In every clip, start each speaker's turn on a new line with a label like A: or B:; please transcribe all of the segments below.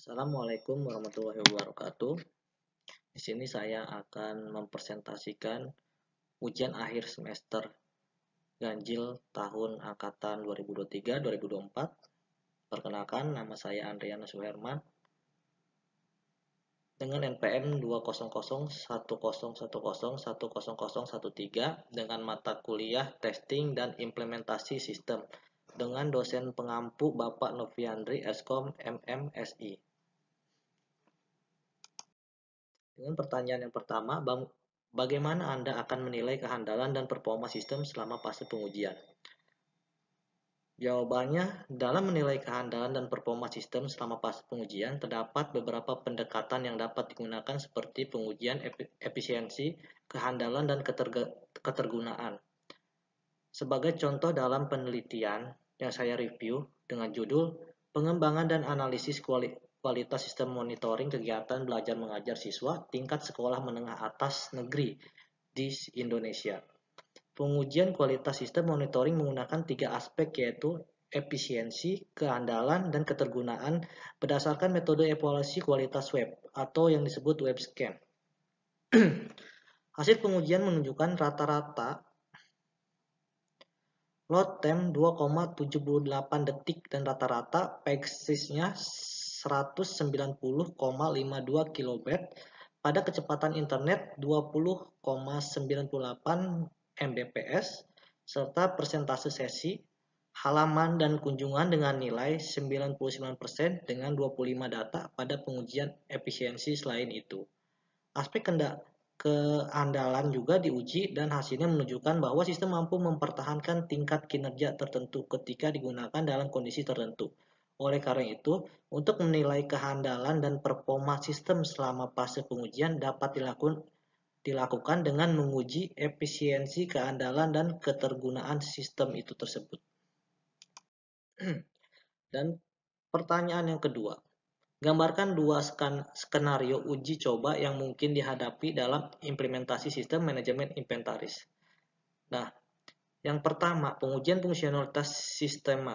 A: Assalamualaikum warahmatullahi wabarakatuh. Di sini saya akan mempresentasikan ujian akhir semester ganjil tahun angkatan 2023-2024. Perkenalkan, nama saya Andriana Suherman dengan NPM 20010101013 dengan mata kuliah testing dan implementasi sistem dengan dosen pengampu Bapak Noviandri Eskom MMSI. Dengan pertanyaan yang pertama, bagaimana Anda akan menilai kehandalan dan performa sistem selama fase pengujian? Jawabannya, dalam menilai kehandalan dan performa sistem selama fase pengujian, terdapat beberapa pendekatan yang dapat digunakan seperti pengujian efisiensi, kehandalan, dan ketergunaan. Sebagai contoh dalam penelitian yang saya review dengan judul Pengembangan dan Analisis Kualitas Sistem Monitoring Kegiatan Belajar Mengajar Siswa Tingkat Sekolah Menengah Atas Negeri di Indonesia. Pengujian kualitas sistem monitoring menggunakan 3 aspek yaitu efisiensi, kehandalan, dan ketergunaan berdasarkan metode evaluasi kualitas web atau yang disebut web scan. Hasil pengujian menunjukkan rata-rata load time 2,78 detik dan rata-rata PEG-nya 190,52 kB pada kecepatan internet 20,98 Mbps serta persentase sesi, halaman, dan kunjungan dengan nilai 99% dengan 25 data pada pengujian efisiensi. Selain itu, aspek keandalan juga diuji dan hasilnya menunjukkan bahwa sistem mampu mempertahankan tingkat kinerja tertentu ketika digunakan dalam kondisi tertentu. Oleh karena itu, untuk menilai kehandalan dan performa sistem selama fase pengujian dapat dilakukan dengan menguji efisiensi, keandalan, dan ketergunaan sistem itu tersebut. Dan pertanyaan yang kedua, gambarkan 2 skenario uji coba yang mungkin dihadapi dalam implementasi sistem manajemen inventaris. Nah, yang pertama, pengujian fungsionalitas sistem.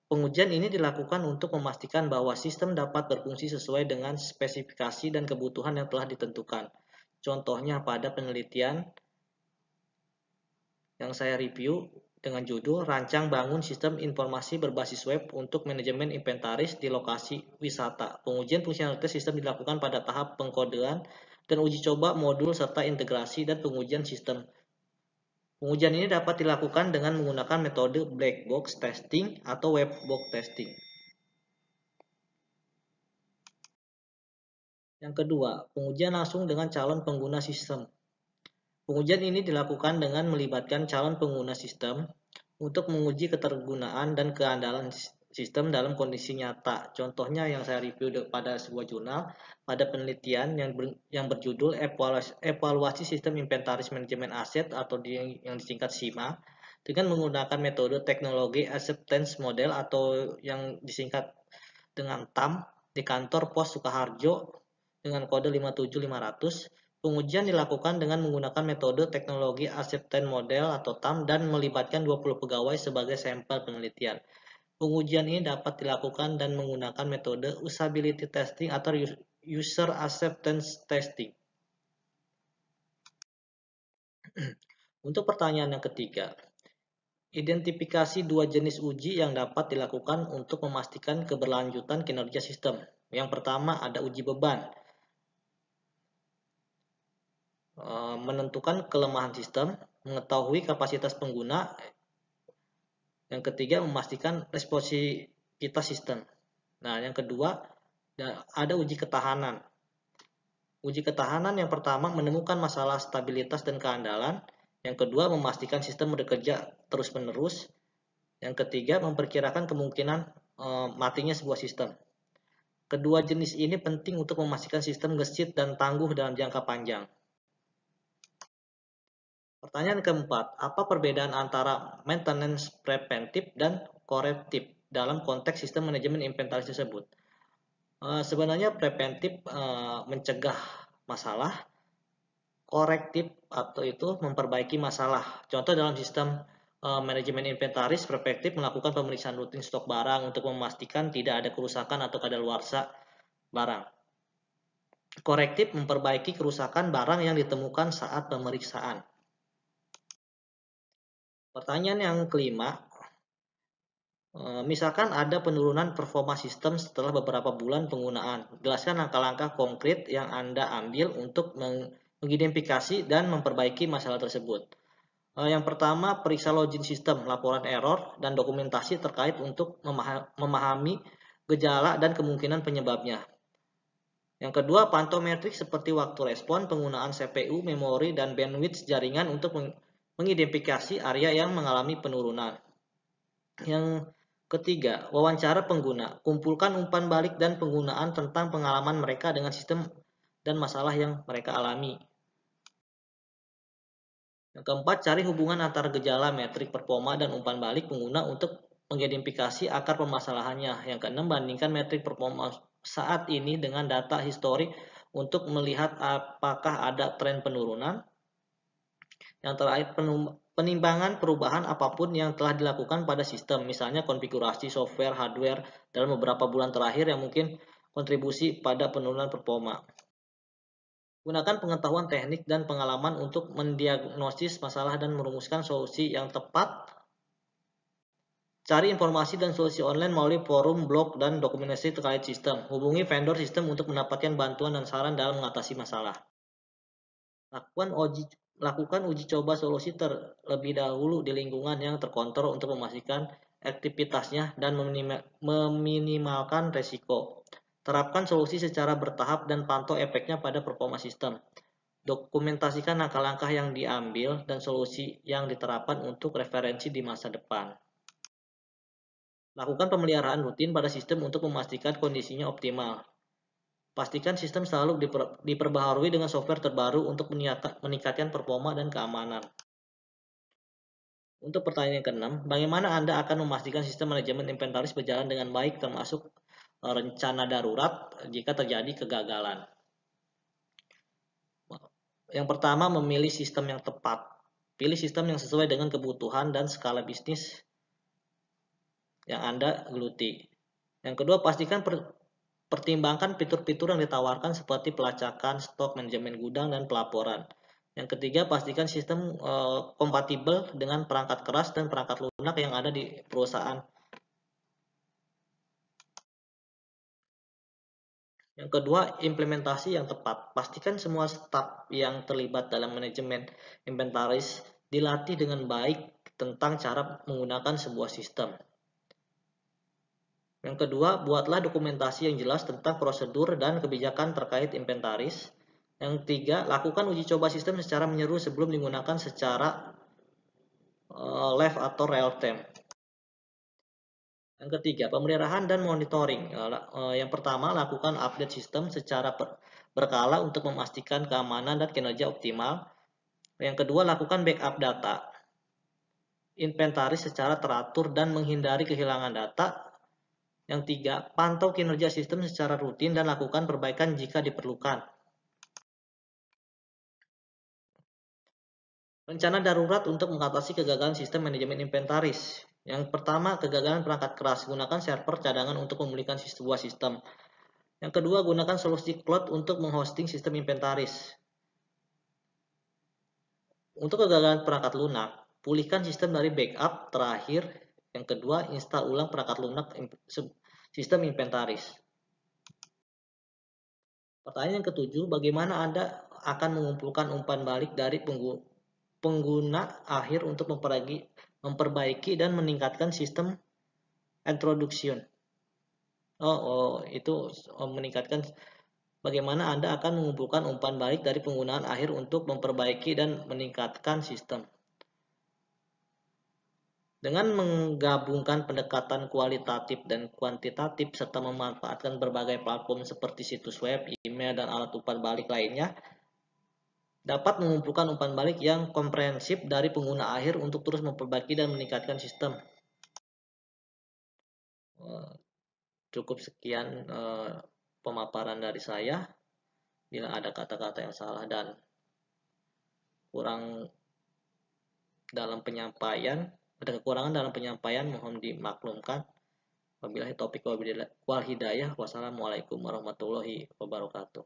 A: Pengujian ini dilakukan untuk memastikan bahwa sistem dapat berfungsi sesuai dengan spesifikasi dan kebutuhan yang telah ditentukan. Contohnya pada penelitian yang saya review dengan judul Rancang Bangun Sistem Informasi Berbasis Web untuk Manajemen Inventaris di Lokasi Wisata. Pengujian fungsionalitas sistem dilakukan pada tahap pengkodean dan uji coba modul serta integrasi dan pengujian sistem. Pengujian ini dapat dilakukan dengan menggunakan metode black box testing atau web box testing. Yang kedua, pengujian langsung dengan calon pengguna sistem. Pengujian ini dilakukan dengan melibatkan calon pengguna sistem untuk menguji ketergunaan dan keandalan sistem dalam kondisi nyata. Contohnya yang saya review pada sebuah jurnal, pada penelitian yang berjudul Evaluasi Sistem Inventaris Manajemen Aset atau yang disingkat SIMA, dengan menggunakan metode teknologi acceptance model atau yang disingkat dengan TAM di kantor Pos Sukoharjo dengan kode 57500. Pengujian dilakukan dengan menggunakan metode teknologi acceptance model atau TAM dan melibatkan 20 pegawai sebagai sampel penelitian. Pengujian ini dapat dilakukan dan menggunakan metode usability testing atau user acceptance testing. Untuk pertanyaan yang ketiga, identifikasi 2 jenis uji yang dapat dilakukan untuk memastikan keberlanjutan kinerja sistem. Yang pertama ada uji beban, menentukan kelemahan sistem, mengetahui kapasitas pengguna. Yang ketiga, memastikan responsivitas sistem. Nah, yang kedua, ada uji ketahanan. Uji ketahanan yang pertama menemukan masalah stabilitas dan keandalan. Yang kedua, memastikan sistem bekerja terus-menerus. Yang ketiga, memperkirakan kemungkinan matinya sebuah sistem. Kedua jenis ini penting untuk memastikan sistem gesit dan tangguh dalam jangka panjang. Pertanyaan keempat, apa perbedaan antara maintenance preventif dan korektif dalam konteks sistem manajemen inventaris tersebut? Sebenarnya preventif mencegah masalah, korektif atau itu memperbaiki masalah. Contoh dalam sistem Manajemen inventaris perspektif melakukan pemeriksaan rutin stok barang untuk memastikan tidak ada kerusakan atau kadaluarsa barang. Korektif memperbaiki kerusakan barang yang ditemukan saat pemeriksaan. Pertanyaan yang kelima, misalkan ada penurunan performa sistem setelah beberapa bulan penggunaan. Jelaskan langkah-langkah konkret yang Anda ambil untuk mengidentifikasi dan memperbaiki masalah tersebut. Yang pertama, periksa login sistem, laporan error, dan dokumentasi terkait untuk memahami gejala dan kemungkinan penyebabnya. Yang kedua, pantau metrik seperti waktu respon, penggunaan CPU, memori, dan bandwidth jaringan untuk mengidentifikasi area yang mengalami penurunan. Yang ketiga, wawancara pengguna. Kumpulkan umpan balik dan penggunaan tentang pengalaman mereka dengan sistem dan masalah yang mereka alami. Yang keempat, cari hubungan antara gejala, metrik, performa, dan umpan balik pengguna untuk mengidentifikasi akar permasalahannya. Yang keenam, bandingkan metrik performa saat ini dengan data histori untuk melihat apakah ada tren penurunan. Yang terakhir, penimbangan perubahan apapun yang telah dilakukan pada sistem, misalnya konfigurasi software, hardware dalam beberapa bulan terakhir yang mungkin kontribusi pada penurunan performa. Gunakan pengetahuan teknik dan pengalaman untuk mendiagnosis masalah dan merumuskan solusi yang tepat. Cari informasi dan solusi online melalui forum, blog, dan dokumentasi terkait sistem. Hubungi vendor sistem untuk mendapatkan bantuan dan saran dalam mengatasi masalah. Lakukan uji coba solusi terlebih dahulu di lingkungan yang terkontrol untuk memastikan aktivitasnya dan meminimalkan resiko. Terapkan solusi secara bertahap dan pantau efeknya pada performa sistem. Dokumentasikan langkah-langkah yang diambil dan solusi yang diterapkan untuk referensi di masa depan. Lakukan pemeliharaan rutin pada sistem untuk memastikan kondisinya optimal. Pastikan sistem selalu diperbaharui dengan software terbaru untuk meningkatkan performa dan keamanan. Untuk pertanyaan yang keenam, bagaimana Anda akan memastikan sistem manajemen inventaris berjalan dengan baik termasuk rencana darurat jika terjadi kegagalan? Yang pertama, memilih sistem yang tepat. Pilih sistem yang sesuai dengan kebutuhan dan skala bisnis yang Anda geluti. Yang kedua, pastikan pertimbangkan fitur-fitur yang ditawarkan seperti pelacakan, stok, manajemen gudang, dan pelaporan. Yang ketiga, pastikan sistem kompatibel dengan perangkat keras dan perangkat lunak yang ada di perusahaan. Yang kedua, implementasi yang tepat. Pastikan semua staf yang terlibat dalam manajemen inventaris dilatih dengan baik tentang cara menggunakan sebuah sistem. Yang kedua, buatlah dokumentasi yang jelas tentang prosedur dan kebijakan terkait inventaris. Yang ketiga, lakukan uji coba sistem secara menyeluruh sebelum digunakan secara live atau real time. Yang ketiga, pemeliharaan dan monitoring. Yang pertama, lakukan update sistem secara berkala untuk memastikan keamanan dan kinerja optimal. Yang kedua, lakukan backup data inventaris secara teratur dan menghindari kehilangan data. Yang tiga, pantau kinerja sistem secara rutin dan lakukan perbaikan jika diperlukan. Rencana darurat untuk mengatasi kegagalan sistem manajemen inventaris. Yang pertama, kegagalan perangkat keras. Gunakan server cadangan untuk memulihkan sebuah sistem. Yang kedua, gunakan solusi cloud untuk menghosting sistem inventaris. Untuk kegagalan perangkat lunak, pulihkan sistem dari backup terakhir. Yang kedua, install ulang perangkat lunak sistem inventaris. Pertanyaan yang ketujuh, bagaimana Anda akan mengumpulkan umpan balik dari pengguna akhir untuk memperbaiki dan meningkatkan sistem introduction? Itu meningkatkan. Bagaimana Anda akan mengumpulkan umpan balik dari penggunaan akhir untuk memperbaiki dan meningkatkan sistem? Dengan menggabungkan pendekatan kualitatif dan kuantitatif serta memanfaatkan berbagai platform seperti situs web, email, dan alat umpan balik lainnya, dapat mengumpulkan umpan balik yang komprehensif dari pengguna akhir untuk terus memperbaiki dan meningkatkan sistem. Cukup sekian pemaparan dari saya. Bila ada kata-kata yang salah dan kurang dalam penyampaian, Ada kekurangan dalam penyampaian, mohon dimaklumkan. Wabillahi taufiq wal hidayah. Wassalamualaikum warahmatullahi wabarakatuh.